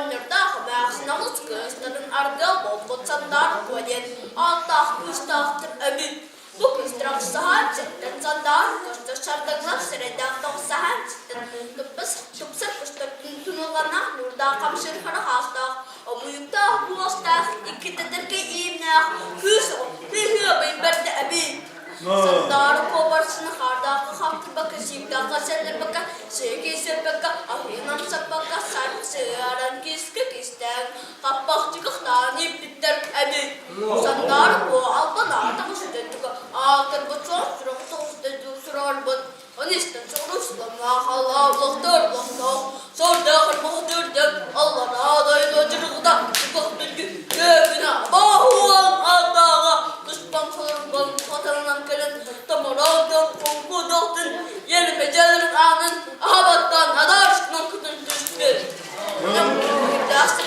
onlardağı mağsınamız kızların ardıl bombot sandar koyen altah üstahtır emin. Bu kızdırak sahat çıktın sandar kızdır şardağlar sıradağ sahat çıktın. Tıpsır kızdır tunulana nurda kamşır kara hastağ. O büyükte bu hastağ iki tedirke imnağ. Hüs o hühü beyberde emin. Sandar kobarsını hardağ kaptı bakı şivda kaseller bakı sevgisi bakı ahinam sapaka sarsıyaran kiski kisten kapak çıkıktan iplikler emin. Sandar bu albana takıştı altır bu çok sürük soğuzda düsürar bu Anistan soruşlama halavlıktır bakta sorda kırmıhtırdık Allah'ın adayı cırıqda çıkık bilgi göğüne bahuan adağa kışpan sorumdan katarınan gelen tamaradın korkudaktın yeni becelerin anın ahabattan adarışkından kıtın düştü Yamdırlıktasın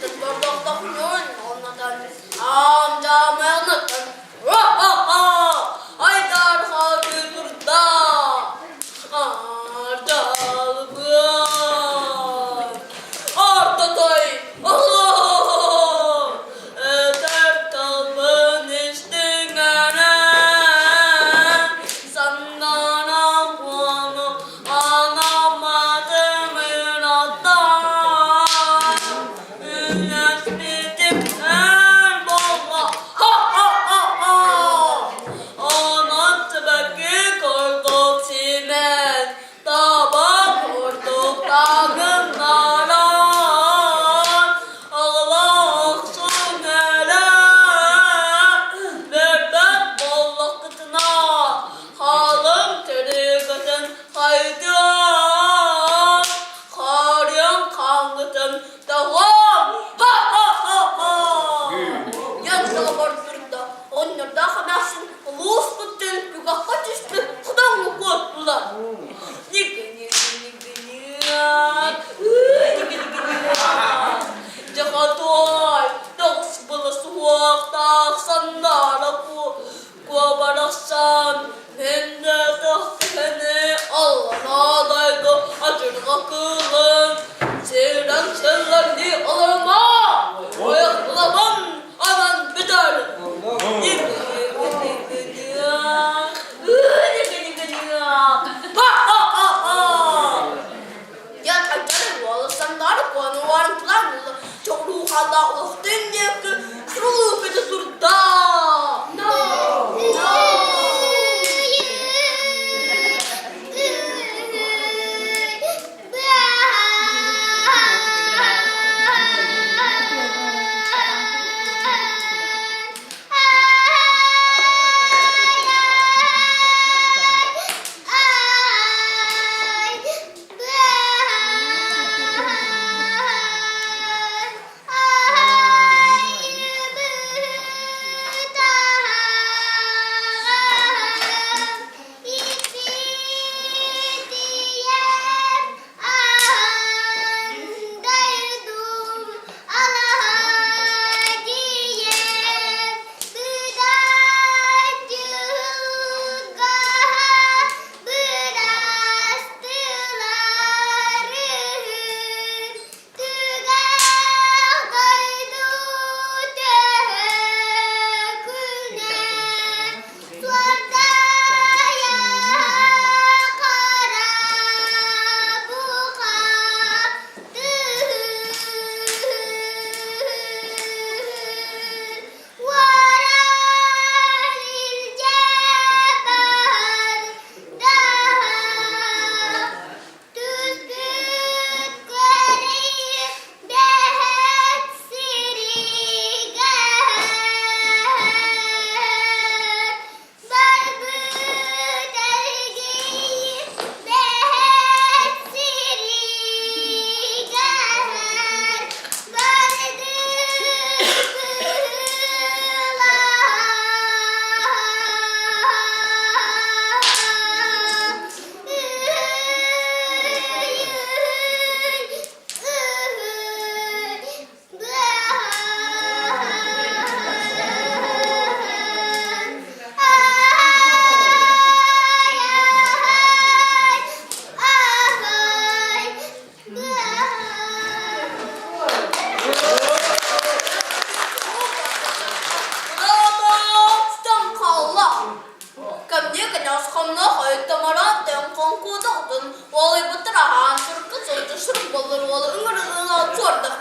kıtın bardakta kuyun onlardan amcamı anlatın Haydar hadi burada Ardalgan Artatay Allah Öter kalbin istingene Senden amanı anamadım inattan Ünnes bitim her baba Ha ha ha ha Anat belki koyduk simen Tabak koyduk dağınlaran Ağlaksın hele Berber bolluk kıtına Halım terikatın haydiyan Karyan kanlıtın devam Ha ha ha ha Yanında barıştırıp da onlarda habersin Ulus kuttun yugakka düştü Kudanlı korktular Nigga Jagatoy Dogs balas waktak sandara ku barasan Hende tahkene Allah daydo acır akılın Seyren sellendi alırma Oyaklamam aman biter Ya kaçarım oğlum sandar konu var plan çok ruhalla uhtun diye ki sırulu beni durda.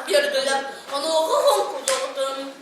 berdiler. Onu oğun kuzağıdın.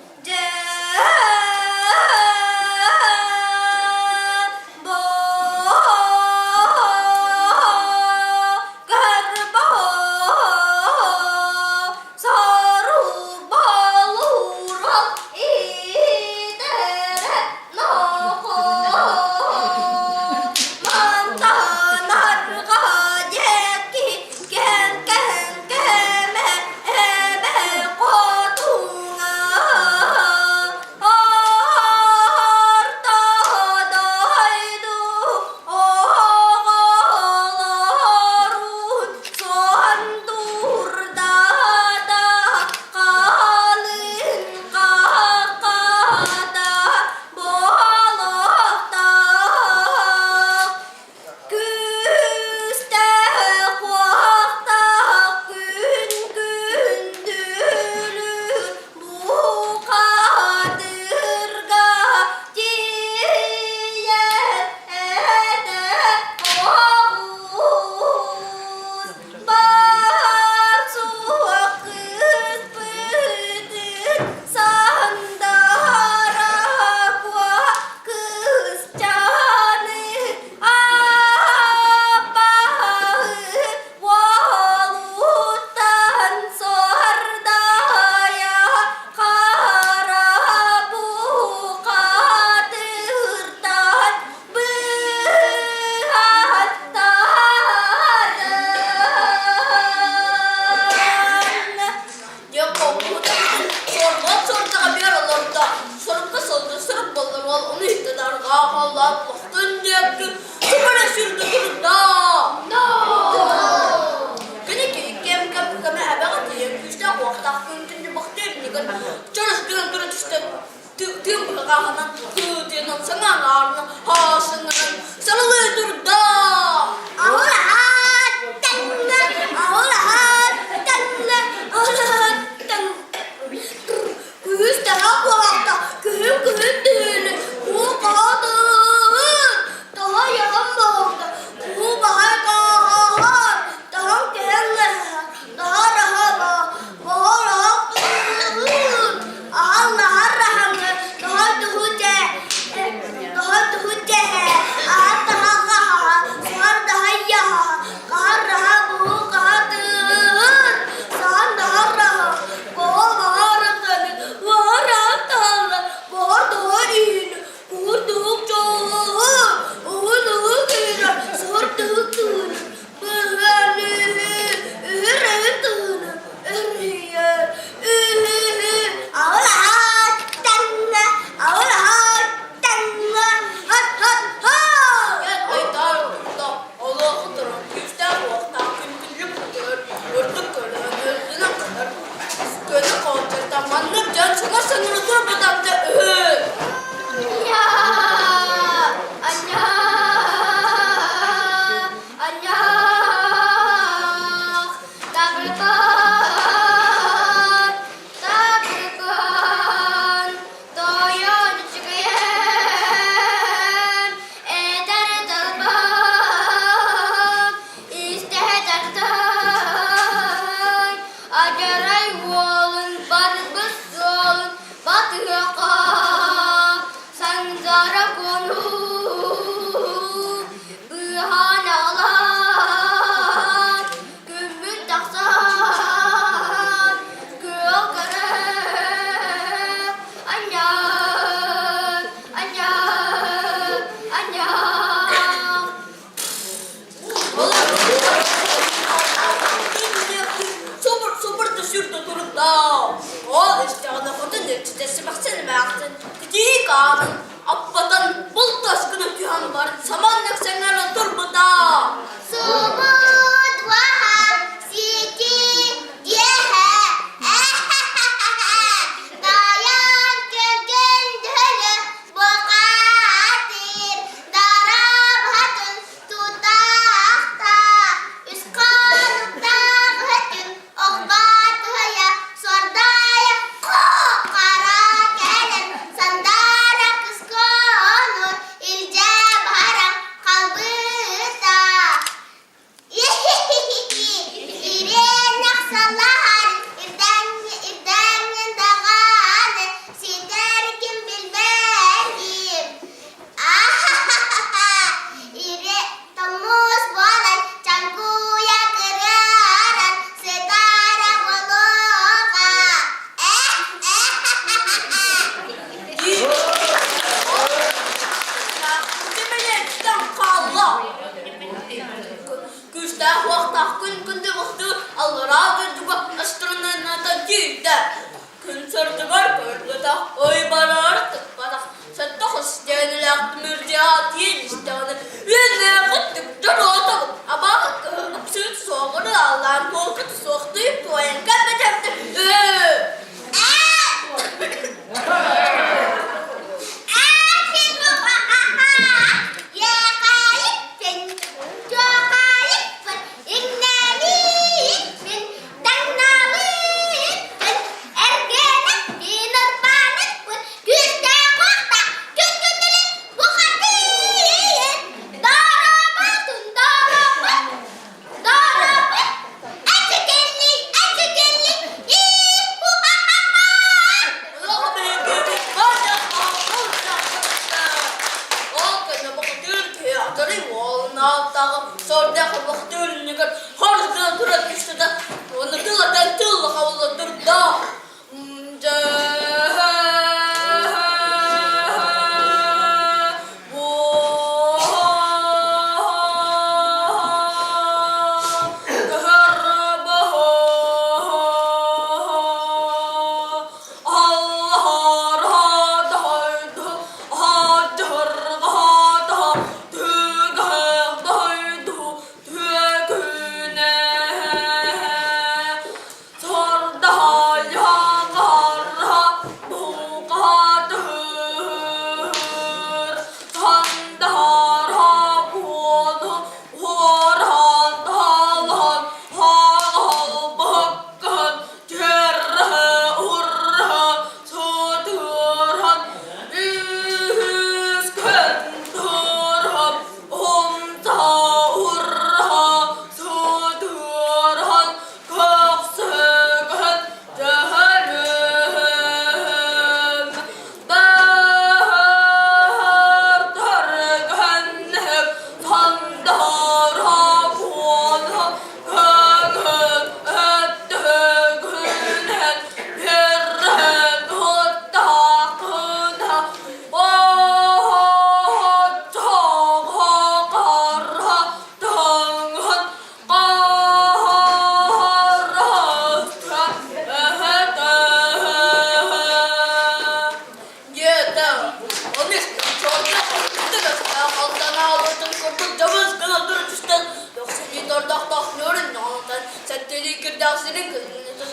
dansının kızını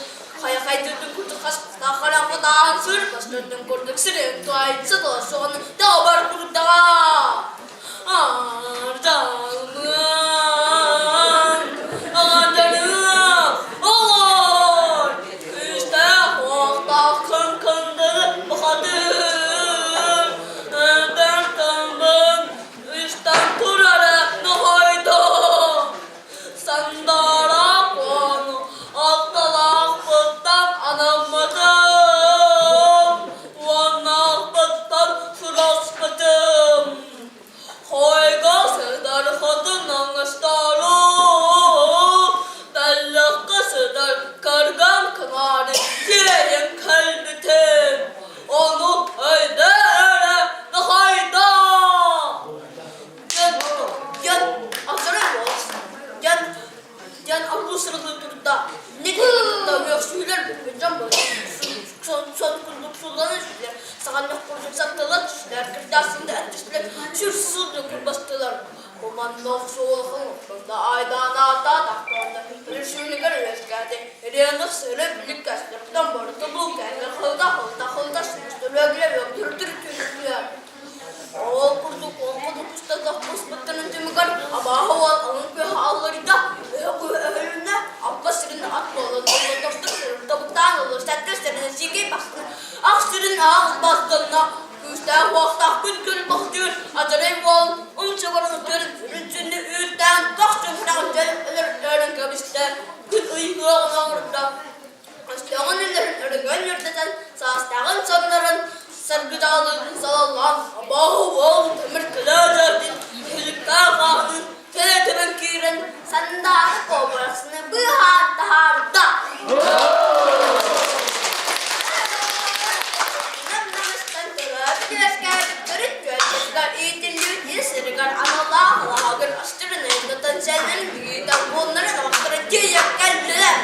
kaya kaydırdım kurduk kaşkısta karanlığı dağın sır bastırdım kurduk sırın tuayısı da son dağbar kurda ardağımın ağacanım olur işte vakta kınkındır bakadır ben tanımın üstten durarak nahayda sandara konu altalak bıktan anamadım vanak bıktan suraspıdım Hoyga sırdar kadının ıstarı Bellak kısırdar kargan kınarı Diyeyin kalbitim Onu öldürere nahayda Yan Asarım olsun Yan aklı sırada durda Ne kadar da söyler bilmeyeceğim böyle Son kurduk sulanır sürer Sağanlık kurduk sattılar düşler Kırdasında ertişler Şursuz dökül bastılar Komandoq soğukluğunda aydan ata tahtında Rüşünü görüyoruz geldi Riyanlık söyle birlik kaçtırıktan barıtı bu kendi Hılda sınıştı Lögle yok dürtür tünüklüyor O kurduk kurduk usta kapıs bıttının tümügar Ama haval alın bir halları da Önünde Abbasırın at bolu Doldu sırıkta bıktan olur Settür sırını sigi bastın Aksırın ağız bastığına Üstten vakta gün baktır Acarayım bol Çabarını görün Ürüncünü üstten Taktım Ölürlerin kabiste Gün uyuyor orada Açtığın illerin Gönlürdeten Sağstağın sonların Sargıdağların salallan Abahu ol Temir kıladırdın Hülükler kahdın Teletemin kirin Sen dağını kovurasını Bir harda Sırgar analağlar açtırın evde senin büyüden bunların aktarı diye geldiler.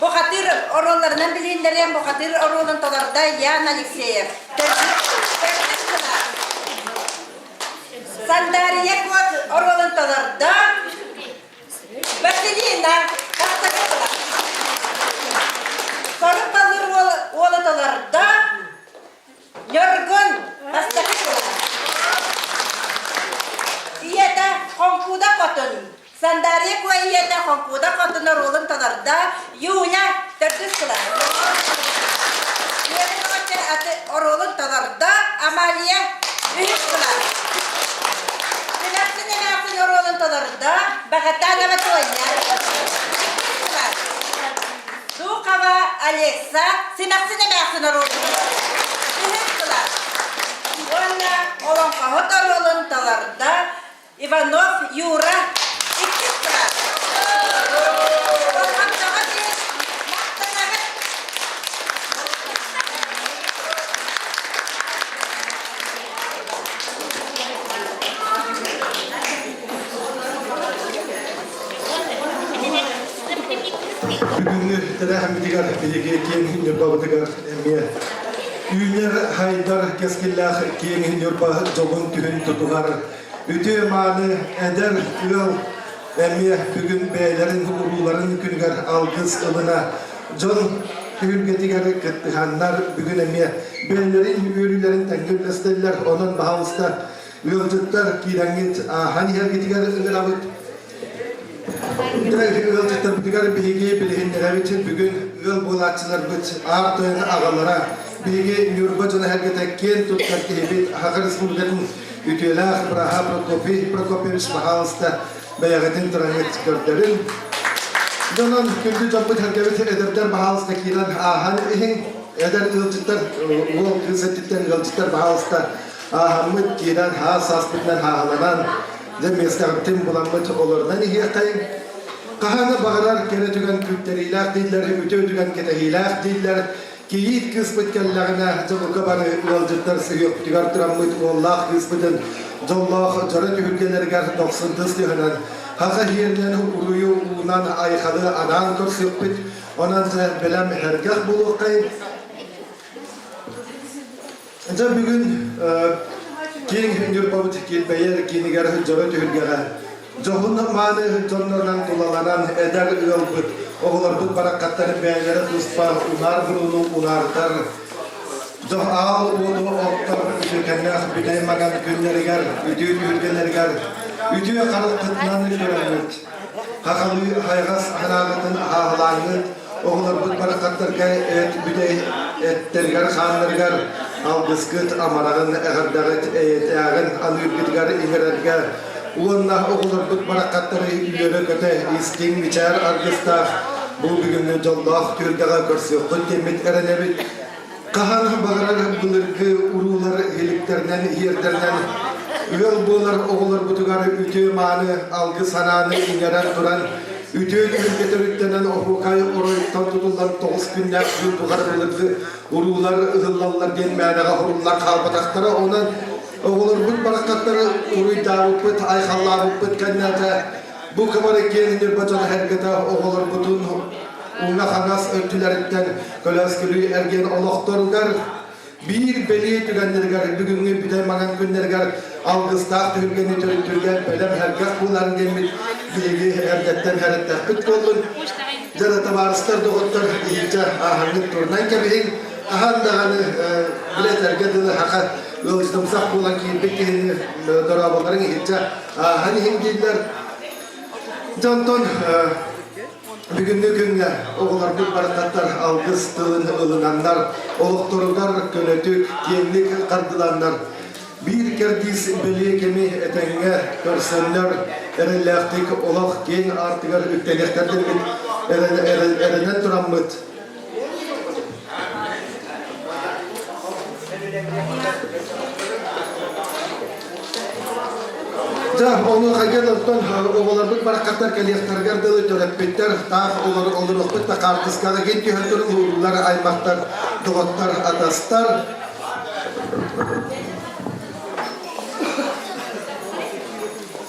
Bu hatır orollarından bilinleyen bu hatır orolun talarda Yan Alekseyev. Sandariye kod orolun talarda Vasilina Kastakala. Soru kalır oğlu talarda Yorgun Kastakala. İyede Honkuda Kotun. Sandariye koyuyete Honkuda Kotun orolun talarda Yuya Tertüskala. Orolun talarda Amaliye Ühüskala. Sinapsın orolun talarda Bakatana Matoya. Dukava Aleksa Sinapsın orolun Ühüskala. Ona olan kahut orolun talarda Ivanov Yura İktiskala. Bugünkü terahmetigar bilgekin nurbabatıgar emiye. Üner haydar keskillah kiyen nurba jogun tühün tutugar. Ütü manı eder yol emiye bugün beylerin uruların küngar algız ılına. Jon hürgetigar kıttıhanlar bugün emiye. Beylerin ürülerin tengürlesteller onun bahavuzda. Yolcutlar kirangit hani hergetigar ıngıravut. Yolcutlar bugün bilgi bilhinler için bugün yol bulatçılar büt ağırtığın ağalara bilgi nürbacına hergetekken tutlar kehibit Haqı Respublika'nın ütüyelah Braha Prokopyevich Bahavuzda bayağı tranget gördürin. Donan küldü jambut hergebet ederler Bahavuzda kiran ahan ehin eder yolcutlar o kısettikler yolcutlar Bahavuzda ahamıt kiran ha saspıtlar halanan Zemeskartim bulanmıt olurdan ihiyatayım. Kahana bağırar kere tügen kültleri ilah değiller, öte tügen kere ilah değiller. Ki yiğit kısmet kellerine çabuk barı yolcutlar sığıyıp tüger turamıt Allah kısmetin Jollah jarat ülkelerger 90 dihanan. Haqa hiyerden uruyu unan aykalı anan körsüpüt. Onanca belem hergah buluq kayıp. Bugün King Nurbabat Kilbeyer Kinigar Jarat ülkeler. Johunna manı jonlardan tulalanan eder yolbut. Oğlar bu barakatları beylere tuspa unar burunu unartar. Joh ağal uğdu oktar tükenler bileymagan günleriger, ütüyü ülkelerger. Ütüye kalıp kıtlanı görülmüt. Hakalı haygas hanağıtın ağalanı. Oğlar bu barakatlar et biley etterger xanlarger. Algıskıt amarağın eğerdağıt eğetağın anürgüdgar ingererger. Ulanlah oğullar bu barakatları ileri köte iskin biçer argısta bu bugünlü jollah türdağa körsü kuttemit erenebit kahan bağırar bulurgu urular heliklerden yerlerden yol bolar oğullar butugar ütü manı algı sananı ingeren duran ütü ülketerüttenen ofukayı oroyuktan tutulan 9 günler yutugar bulurgu urular ıhıllallar denmeyanağa horullar kalbatakları onun oğullar bu barakatları uruyda uput ayxallar uput kennete bu kamarı gelinir bacan hergete oğullar butun una xanas örtülerinden kölaskülü ergen olaqtorgar bir beliye tügenlerger bugünkü bitaymagan günlerger algıstaq tügeni türgen belem hergah buların gelmit bilgi erdetten heretler bit bollun jara tabarıstar doğutlar iyice ahangit turnan kebihin ahandağını bileterge dılı haqa yolcudumsak bulan ki bekini darabaların iyice hani hemdiler Canton bugünkü günler oğullar bu barakatlar algıs tığın ılınanlar olukturlar könötük yenlik kardılanlar bir kerdis beliye kemi etenge körsenler erelektik olak gen artıgar ükteleklerden erenen duramıt onu kagelattan oğullar barakatlar keliyaktargar dılı törepetler tağ olur okut da kartıskalı gitti hötürün uğurlar aymaktar doğutlar atastar